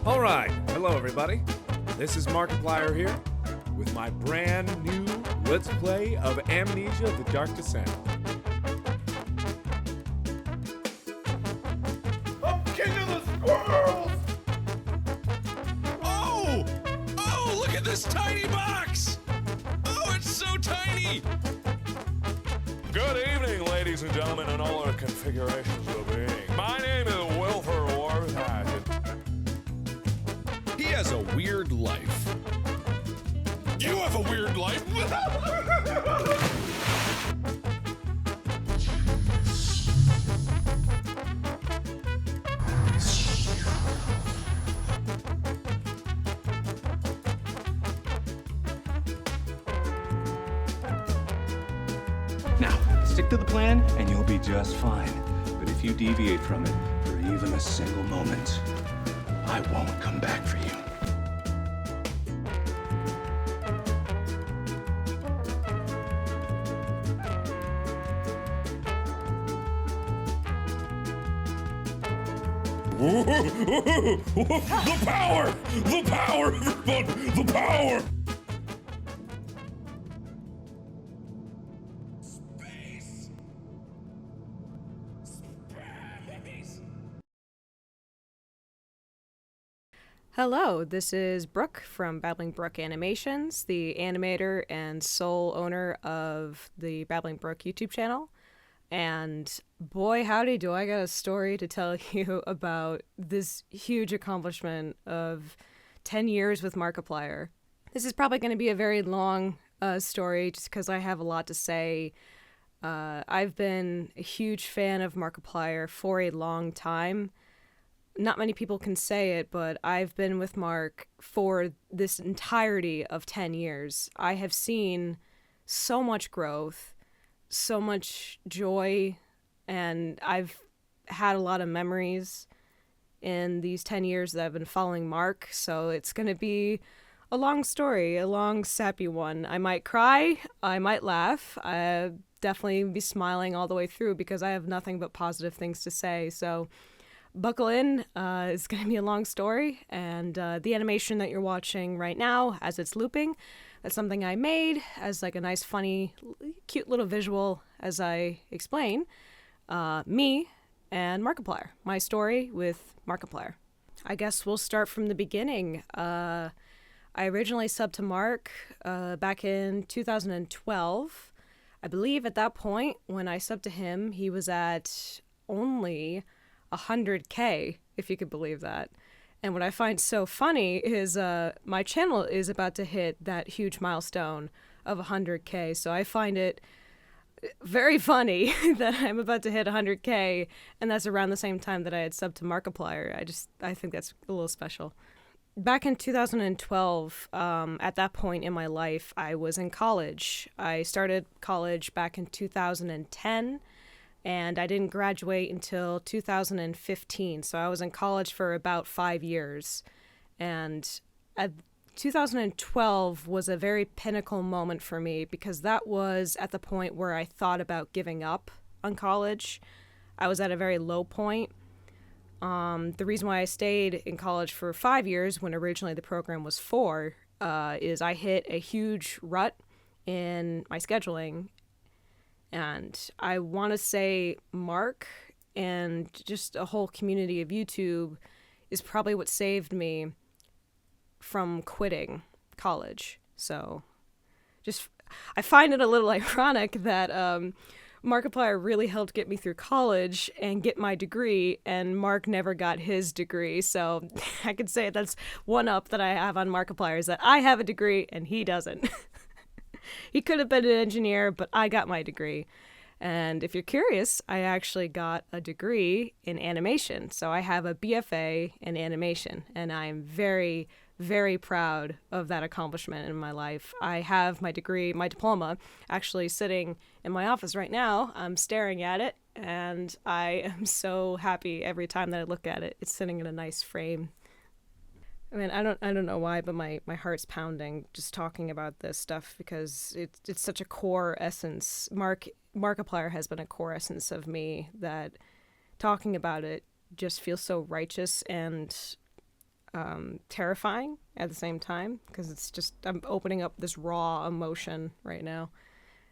All right, hello everybody. This is Markiplier here with my brand new Let's Play of Amnesia: The Dark Descent. I'm king of the squirrels! Oh, look at this tiny box! Oh, it's so tiny! Good evening, ladies and gentlemen, in all our configurations of being. My name is Wilford Warthog. He has a weird life. You have a weird life? Now, stick to the plan and you'll be just fine. But if you deviate from it for even a single moment, I won't come back for you. The power! The power, everyone! The power! Space! Space! Hello, this is Brook from Babbling Brook Animations, the animator and sole owner of the Babbling Brook YouTube channel. And boy, howdy, do I got a story to tell you about this huge accomplishment of 10 years with Markiplier. This is probably going to be a very long story just because I have a lot to say. I've been a huge fan of Markiplier for a long time. Not many people can say it, but I've been with Mark for this entirety of 10 years. I have seen so much growth, so much joy, and I've had a lot of memories in these 10 years that I've been following Mark, so it's going to be a long story, a long, sappy one. I might cry, I might laugh, I definitely be smiling all the way through because I have nothing but positive things to say, so buckle in. It's going to be a long story, and the animation that you're watching right now as it's looping, that's something I made as like a nice, funny, cute little visual as I explain. Me and Markiplier. My story with Markiplier. I guess we'll start from the beginning. I originally subbed to Mark back in 2012. I believe at that point when I subbed to him, he was at only 100K, if you could believe that. And what I find so funny is my channel is about to hit that huge milestone of 100K. So I find it very funny that I'm about to hit 100K, and that's around the same time that I had subbed to Markiplier. I think that's a little special. Back in 2012, at that point in my life, I was in college. I started college back in 2010. And I didn't graduate until 2015, so I was in college for about 5 years. And 2012 was a very pinnacle moment for me because that was at the point where I thought about giving up on college. I was at a very low point. The reason why I stayed in college for 5 years when originally the program was 4 is I hit a huge rut in my scheduling. And I want to say Mark and just a whole community of YouTube is probably what saved me from quitting college. So I find it a little ironic that Markiplier really helped get me through college and get my degree, and Mark never got his degree. So I could say that's one up that I have on Markiplier is that I have a degree and he doesn't. He could have been an engineer, but I got my degree. And if you're curious, I actually got a degree in animation. So I have a BFA in animation, and I'm very, very proud of that accomplishment in my life. I have my degree, my diploma, actually sitting in my office right now. I'm staring at it, and I am so happy every time that I look at it. It's sitting in a nice frame. I mean, I don't know why, but my heart's pounding just talking about this stuff because it's such a core essence. Markiplier has been a core essence of me that talking about it just feels so righteous, and terrifying at the same time, because it's just, I'm opening up this raw emotion right now.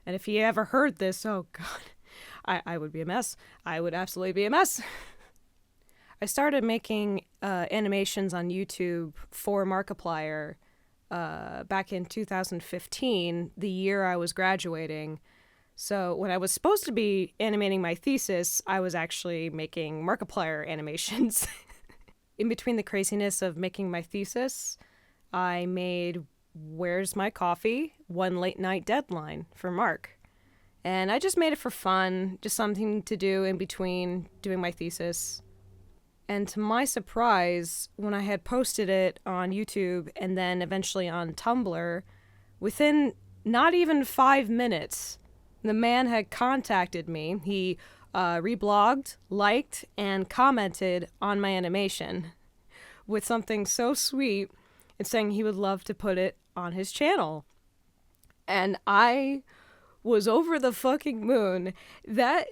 And if he ever heard this, oh God, I would be a mess. I would absolutely be a mess. I started making animations on YouTube for Markiplier back in 2015, the year I was graduating. So when I was supposed to be animating my thesis, I was actually making Markiplier animations. In between the craziness of making my thesis, I made Where's My Coffee? One Late Night Deadline for Mark. And I just made it for fun, just something to do in between doing my thesis. And to my surprise, when I had posted it on YouTube and then eventually on Tumblr, within not even 5 minutes, the man had contacted me. He reblogged, liked, and commented on my animation with something so sweet and saying he would love to put it on his channel. And I was over the fucking moon. That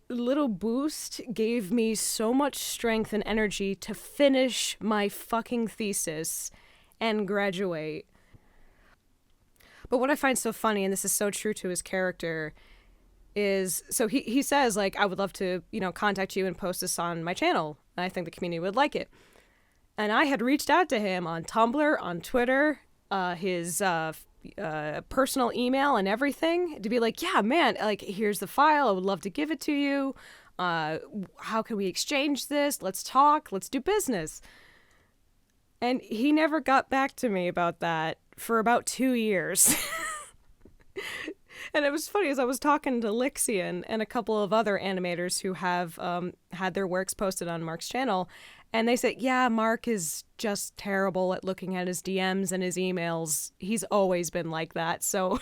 little boost gave me so much strength and energy to finish my fucking thesis and graduate. But what I find so funny, and this is so true to his character, is, so he says, like, I would love to, contact you and post this on my channel. And I think the community would like it. And I had reached out to him on Tumblr, on Twitter, his personal email and everything, to be like, yeah, man, like, here's the file. I would love to give it to you. How can we exchange this? Let's talk. Let's do business. And he never got back to me about that for about 2 years. And it was funny, as I was talking to Lixian and a couple of other animators who have had their works posted on Mark's channel, and they said, yeah, Mark is just terrible at looking at his DMs and his emails. He's always been like that. So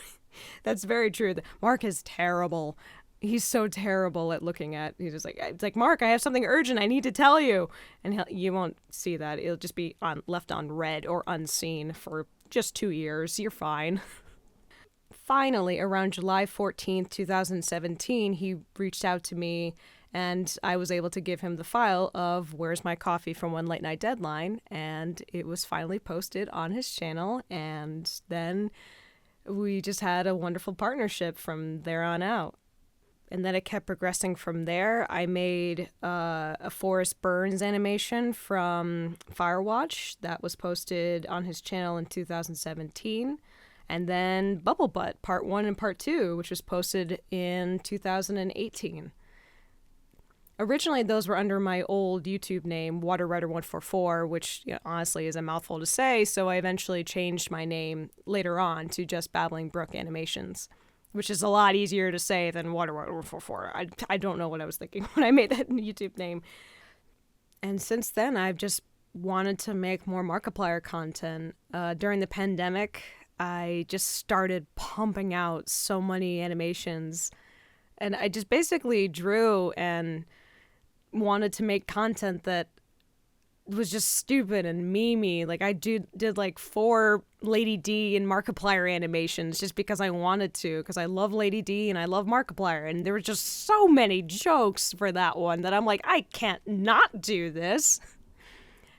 that's very true. Mark is terrible. He's so terrible at looking at, he's just like, it's like, Mark, I have something urgent I need to tell you. And you won't see that. It'll just be left on read or unseen for just 2 years. You're fine. Finally, around July 14th, 2017, he reached out to me, and I was able to give him the file of Where's My Coffee from One Late Night Deadline, and it was finally posted on his channel, and then we just had a wonderful partnership from there on out. And then it kept progressing from there. I made a Forrest Burns animation from Firewatch that was posted on his channel in 2017. And then Bubble Butt, Part 1 and Part 2, which was posted in 2018. Originally, those were under my old YouTube name, WaterRider144, which honestly is a mouthful to say, so I eventually changed my name later on to just Babbling Brook Animations, which is a lot easier to say than WaterRider144. I don't know what I was thinking when I made that YouTube name. And since then, I've just wanted to make more Markiplier content. During the pandemic, I just started pumping out so many animations, and I just basically drew and wanted to make content that was just stupid and memey. Like, I did like 4 Lady D and Markiplier animations just because I wanted to, because I love Lady D and I love Markiplier, and there were just so many jokes for that one that I'm like, I can't not do this.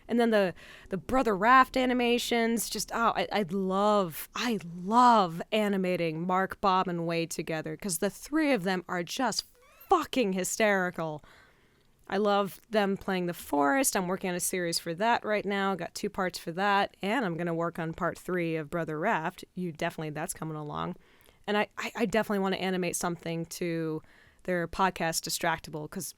And then the Brother Raft animations, just, I love animating Mark, Bob, and Wade together, because the 3 of them are just fucking hysterical. I love them playing the forest. I'm working on a series for that right now. Got 2 parts for that, and I'm going to work on part 3 of Brother Raft. That's coming along. And I definitely want to animate something to their podcast, Distractable, because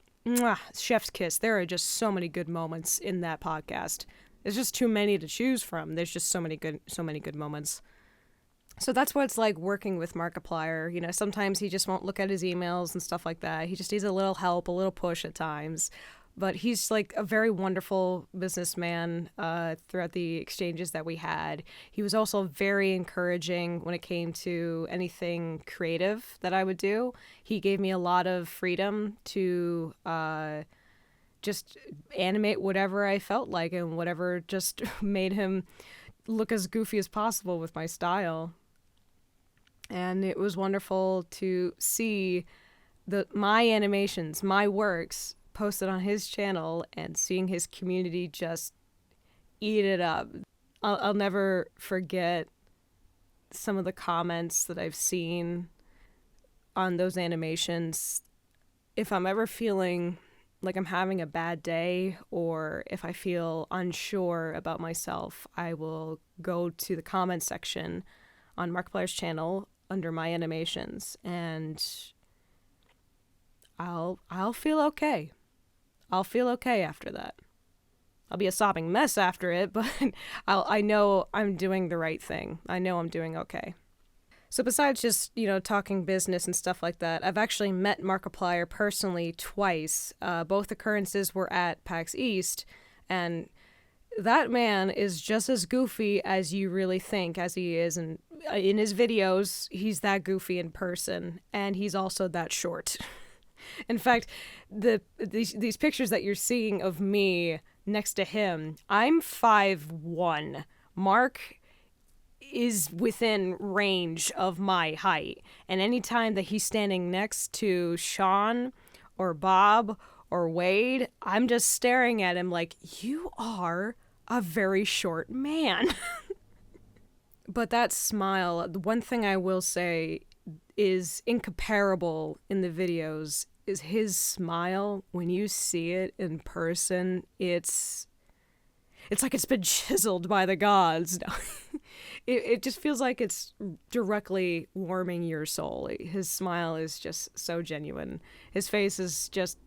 chef's kiss. There are just so many good moments in that podcast. There's just too many to choose from. There's just so many good moments. So that's what it's like working with Markiplier. Sometimes he just won't look at his emails and stuff like that. He just needs a little help, a little push at times. But he's like a very wonderful businessman throughout the exchanges that we had. He was also very encouraging when it came to anything creative that I would do. He gave me a lot of freedom to just animate whatever I felt like, and whatever just made him look as goofy as possible with my style. And it was wonderful to see my animations, my works, posted on his channel, and seeing his community just eat it up. I'll never forget some of the comments that I've seen on those animations. If I'm ever feeling like I'm having a bad day, or if I feel unsure about myself, I will go to the comment section on Markiplier's channel under my animations, and I'll feel okay. I'll feel okay after that. I'll be a sobbing mess after it, but I know I'm doing the right thing. I know I'm doing okay. So besides just, talking business and stuff like that, I've actually met Markiplier personally twice. Both occurrences were at PAX East, and that man is just as goofy as you really think, as he is in his videos. He's that goofy in person, and he's also that short. In fact, these pictures that you're seeing of me next to him, I'm 5'1". Mark is within range of my height, and anytime that he's standing next to Sean or Bob or Wade, I'm just staring at him like, you are a very short man. But that smile, the one thing I will say is incomparable in the videos is his smile. When you see it in person, it's like it's been chiseled by the gods. It just feels like it's directly warming your soul. His smile is just so genuine. His face is just,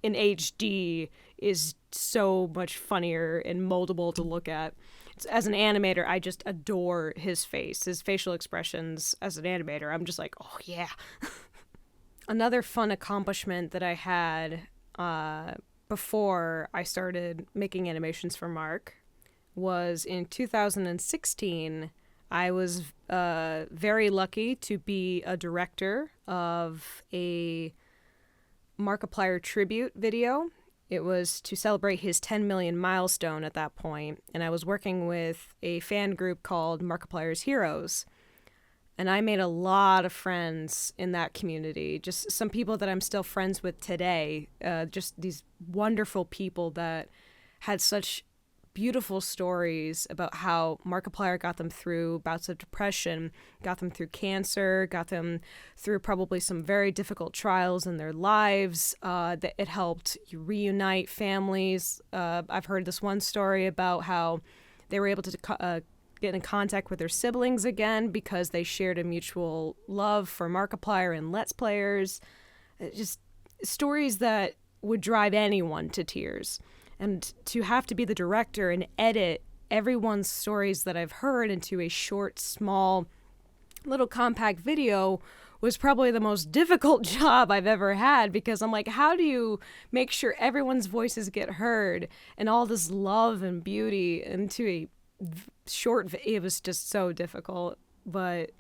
in HD, is so much funnier and moldable to look at. As an animator, I just adore his face, his facial expressions. As an animator, I'm just like, oh yeah. Another fun accomplishment that I had before I started making animations for Mark was in 2016. I was very lucky to be a director of a Markiplier tribute video. It was to celebrate his 10 million milestone at that point, and I was working with a fan group called Markiplier's Heroes. And I made a lot of friends in that community, just some people that I'm still friends with today, just these wonderful people that had such beautiful stories about how Markiplier got them through bouts of depression, got them through cancer, got them through probably some very difficult trials in their lives, that it helped reunite families. I've heard this one story about how they were able to get in contact with their siblings again because they shared a mutual love for Markiplier and Let's Players. Just stories that would drive anyone to tears. And to have to be the director and edit everyone's stories that I've heard into a short, small, little compact video was probably the most difficult job I've ever had, because I'm like, how do you make sure everyone's voices get heard and all this love and beauty into a short it was just so difficult, but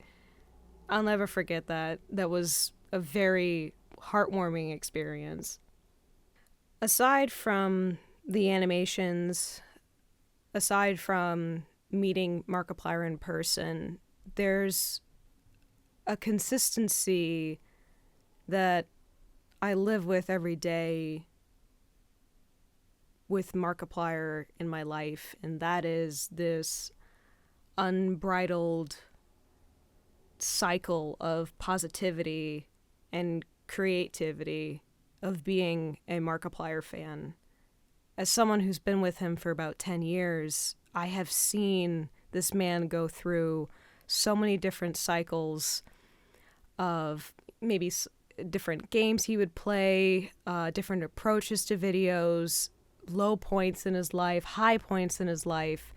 I'll never forget that. That was a very heartwarming experience. Aside from the animations, aside from meeting Markiplier in person, there's a consistency that I live with every day with Markiplier in my life, and that is this unbridled cycle of positivity and creativity of being a Markiplier fan. As someone who's been with him for about 10 years, I have seen this man go through so many different cycles of maybe different games he would play, different approaches to videos, low points in his life, high points in his life.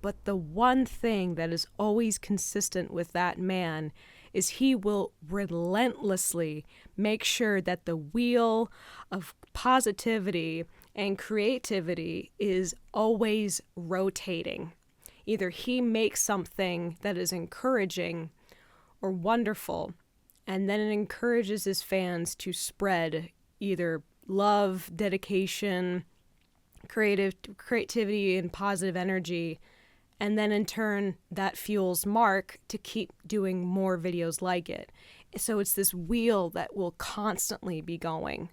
But the one thing that is always consistent with that man is he will relentlessly make sure that the wheel of positivity and creativity is always rotating. Either he makes something that is encouraging or wonderful, and then it encourages his fans to spread either love, dedication, creativity, and positive energy. And then in turn, that fuels Mark to keep doing more videos like it. So it's this wheel that will constantly be going.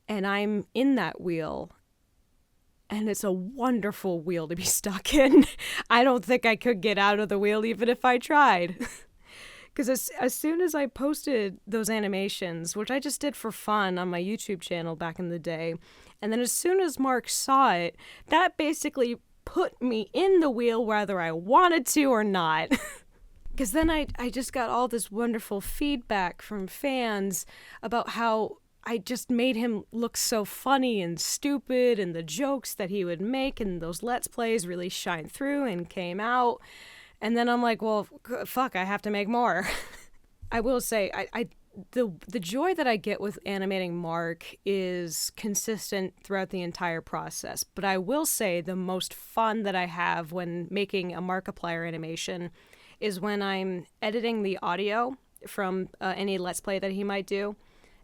And I'm in that wheel. and it's a wonderful wheel to be stuck in. I don't think I could get out of the wheel even if I tried. Because as soon as I posted those animations, which I just did for fun on my YouTube channel back in the day, and then as soon as Mark saw it, that basically put me in the wheel whether I wanted to or not. Because then I just got all this wonderful feedback from fans about how I just made him look so funny and stupid, and the jokes that he would make in those Let's Plays really shine through and came out. And then I'm like, well, fuck, I have to make more. I will say, the joy that I get with animating Mark is consistent throughout the entire process. But I will say the most fun that I have when making a Markiplier animation is when I'm editing the audio from any Let's Play that he might do,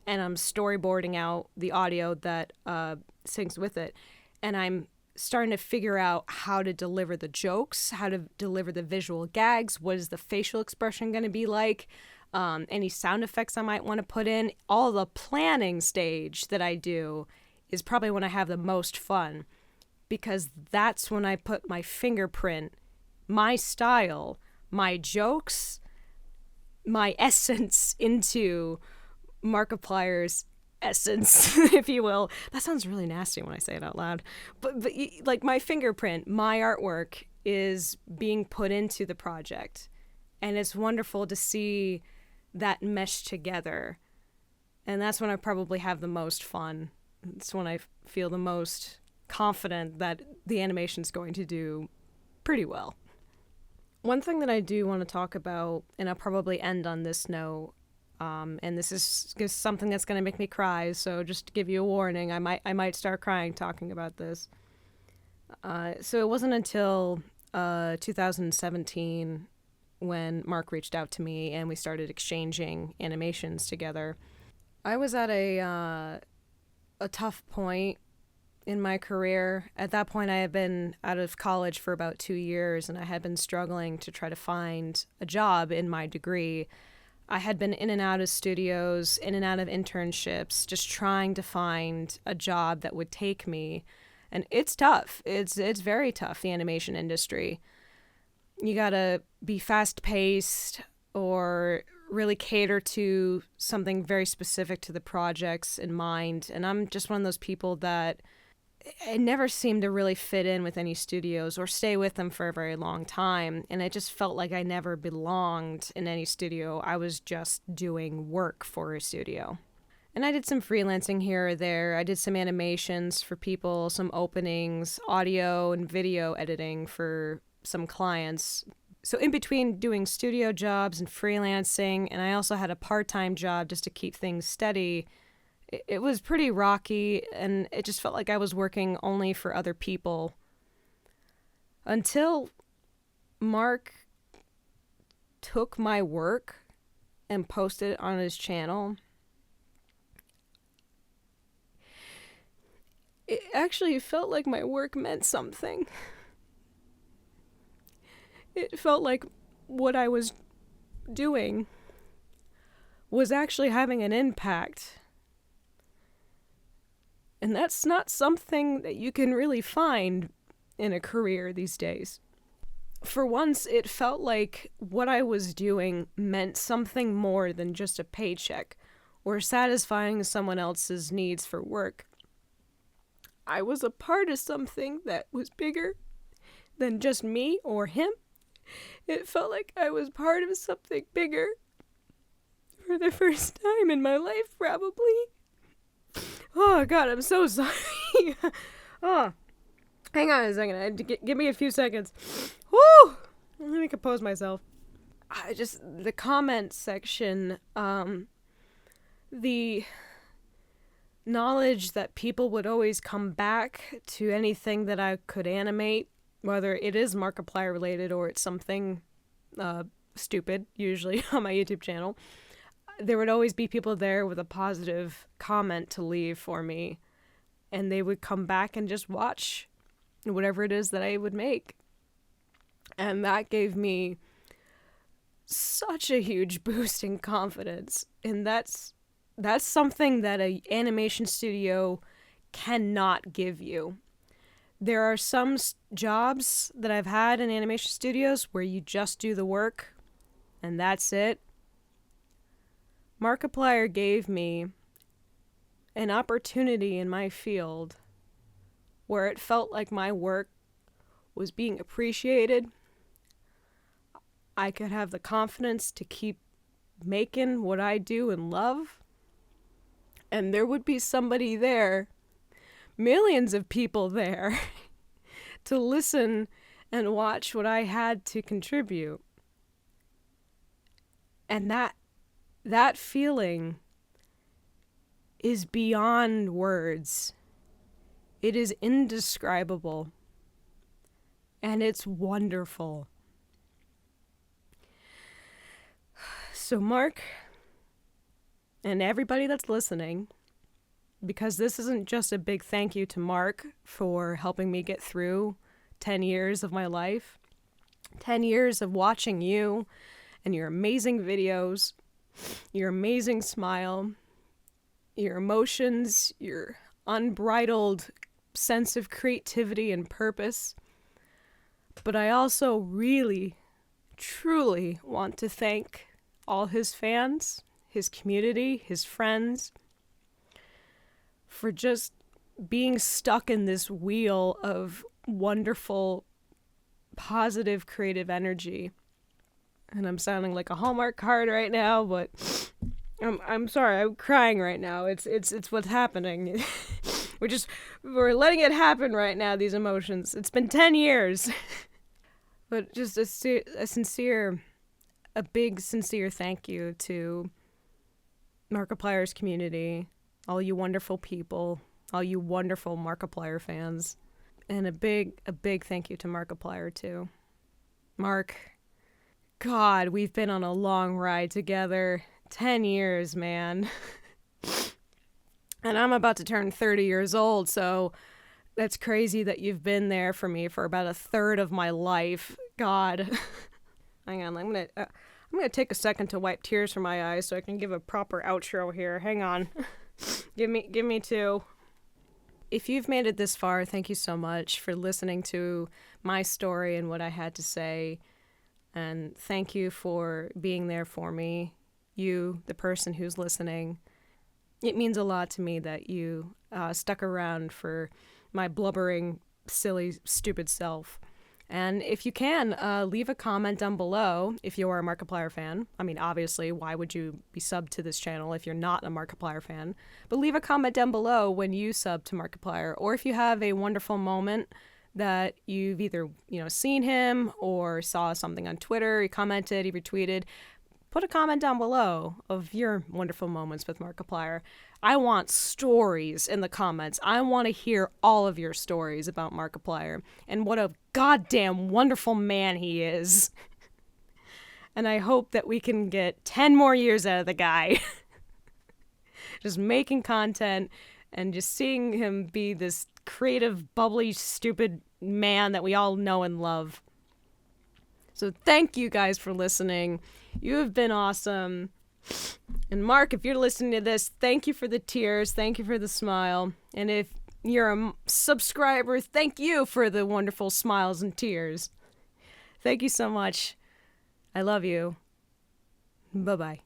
and I'm storyboarding out the audio that syncs with it. And I'm starting to figure out how to deliver the jokes, how to deliver the visual gags, what is the facial expression going to be like, any sound effects I might want to put in. All the planning stage that I do is probably when I have the most fun, because that's when I put my fingerprint, my style, my jokes, my essence into Markiplier's essence, if you will. That sounds really nasty when I say it out loud. But like, my fingerprint, my artwork is being put into the project. And it's wonderful to see that mesh together. And that's when I probably have the most fun. It's when I feel the most confident that the animation's going to do pretty well. One thing that I do want to talk about, and I'll probably end on this note, and this is something that's going to make me cry, so just to give you a warning, I might start crying talking about this. So it wasn't until 2017 when Mark reached out to me and we started exchanging animations together. I was at a tough point in my career. At that point, I had been out of college for about 2 years, and I had been struggling to try to find a job in my degree. I had been in and out of studios, in and out of internships, just trying to find a job that would take me. And it's tough. It's very tough, the animation industry. You gotta be fast-paced or really cater to something very specific to the projects in mind. And I'm just one of those people that I never seemed to really fit in with any studios or stay with them for a very long time. And I just felt like I never belonged in any studio. I was just doing work for a studio. And I did some freelancing here or there. I did some animations for people, some openings, audio and video editing for some clients. So in between doing studio jobs and freelancing, and I also had a part-time job just to keep things steady, it was pretty rocky, and it just felt like I was working only for other people. Until Mark took my work and posted it on his channel. It actually felt like my work meant something. It felt like what I was doing was actually having an impact. And that's not something that you can really find in a career these days. For once, it felt like what I was doing meant something more than just a paycheck or satisfying someone else's needs for work. I was a part of something that was bigger than just me or him. It felt like I was part of something bigger for the first time in my life, probably. Oh, God, I'm so sorry. Oh, hang on a second. Give me a few seconds. Woo! Let me compose myself. The comment section, the knowledge that people would always come back to anything that I could animate, whether it is Markiplier related or it's something stupid, usually on my YouTube channel. There would always be people there with a positive comment to leave for me, and they would come back and just watch whatever it is that I would make. And that gave me such a huge boost in confidence, and that's something that an animation studio cannot give you. There are some jobs that I've had in animation studios where you just do the work and that's it. Markiplier gave me an opportunity in my field where it felt like my work was being appreciated. I could have the confidence to keep making what I do and love. And there would be somebody there, millions of people there, to listen and watch what I had to contribute. And that feeling is beyond words. It is indescribable. And it's wonderful. So Mark, and everybody that's listening, because this isn't just a big thank you to Mark for helping me get through 10 years of my life, 10 years of watching you and your amazing videos, your amazing smile, your emotions, your unbridled sense of creativity and purpose. But I also really, truly want to thank all his fans, his community, his friends, for just being stuck in this wheel of wonderful, positive, creative energy. And I'm sounding like a Hallmark card right now, but I'm sorry, I'm crying right now. It's what's happening. We're letting it happen right now, these emotions. It's been 10 years. But just a big sincere thank you to Markiplier's community, all you wonderful people, all you wonderful Markiplier fans, and a big thank you to Markiplier too. Mark, God, we've been on a long ride together. 10 years, man. And I'm about to turn 30 years old, so that's crazy that you've been there for me for about a third of my life. God. Hang on, I'm gonna take a second to wipe tears from my eyes so I can give a proper outro here. Hang on. Give me two. If you've made it this far, thank you so much for listening to my story and what I had to say. And thank you for being there for me. You, the person who's listening. It means a lot to me that you stuck around for my blubbering, silly, stupid self. And if you can, leave a comment down below if you are a Markiplier fan. I mean, obviously, why would you be subbed to this channel if you're not a Markiplier fan? But leave a comment down below when you sub to Markiplier, or if you have a wonderful moment that you've either, seen him or saw something on Twitter, he commented, he retweeted. Put a comment down below of your wonderful moments with Markiplier. I want stories in the comments. I want to hear all of your stories about Markiplier and what a goddamn wonderful man he is. And I hope that we can get 10 more years out of the guy. Just making content and just seeing him be this creative, bubbly, stupid man that we all know and love. So thank you guys for listening. You have been awesome. And Mark, if you're listening to this, thank you for the tears. Thank you for the smile. And if you're a subscriber, thank you for the wonderful smiles and tears. Thank you so much. I love you. Bye-bye.